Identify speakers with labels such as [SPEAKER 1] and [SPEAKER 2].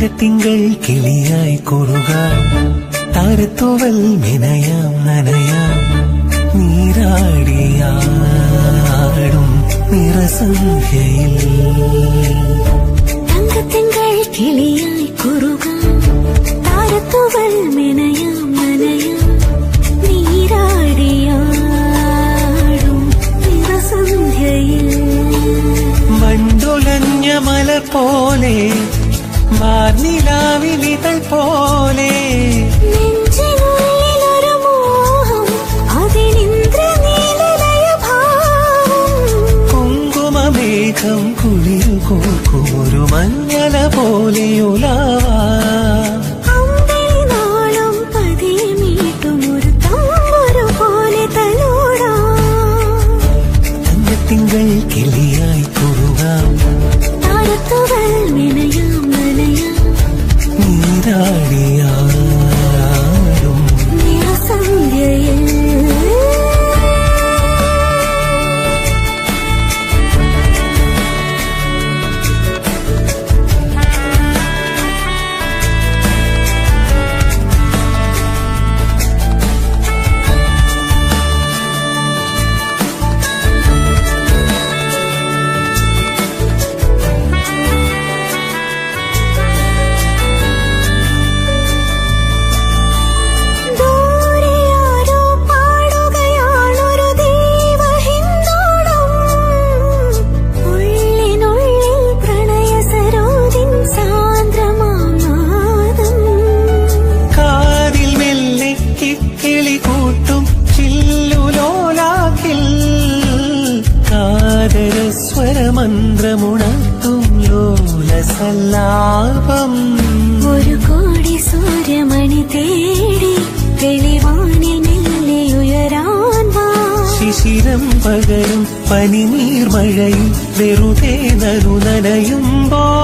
[SPEAKER 1] തങ്കത്തിങ്കൾ കിളിയായി കുറുകാം താരത്തൂവൽ മെനയാം നനയാം നീരാടിയാടും നിറസന്ധ്യയിൽ
[SPEAKER 2] തങ്കത്തിങ്കൾ കിളിയായി കുറുകാം താരത്തൂവൽ മെനയാം നനയാം നീരാടിയാടും നിറസന്ധ്യയിൽ
[SPEAKER 1] മണ്ടുലഞ്ഞ മലർ പോലെ മാർനിലാവിനിതൾ പോലെ
[SPEAKER 2] നെഞ്ചിനുള്ളിലൊരു മോഹം അതിനിന്ദ്രനീലലയഭാവം
[SPEAKER 1] കുങ്കുമമേഘം കുളിരു കോർക്കുമൊരു മഞ്ഞല പോലെ ഉലാവാ
[SPEAKER 2] അമ്പിളിനാളം പതിയെ മീട്ടുമൊരു തമ്പുരു പോലെ തലോടാം
[SPEAKER 1] തങ്കത്തിങ്കൾ കിളിയായി കുറുകാം
[SPEAKER 2] താരത്തൂവൽ മെനയാം നനയാം
[SPEAKER 1] നീരാടിയാടും
[SPEAKER 2] നിറസന്ധ്യയിൽ
[SPEAKER 1] സ്വരമന്ത്രമുണർത്തും ലോലസല്ലാപം
[SPEAKER 2] ഒരു കോടി സൂര്യമണി തേടി തെളിവാനിൽ മെല്ലെ ഉയരാൻ വാ
[SPEAKER 1] ശിശിരം പകരും പനിനീർമഴയിൽ വെറുതെ നനയുമ്പോൾ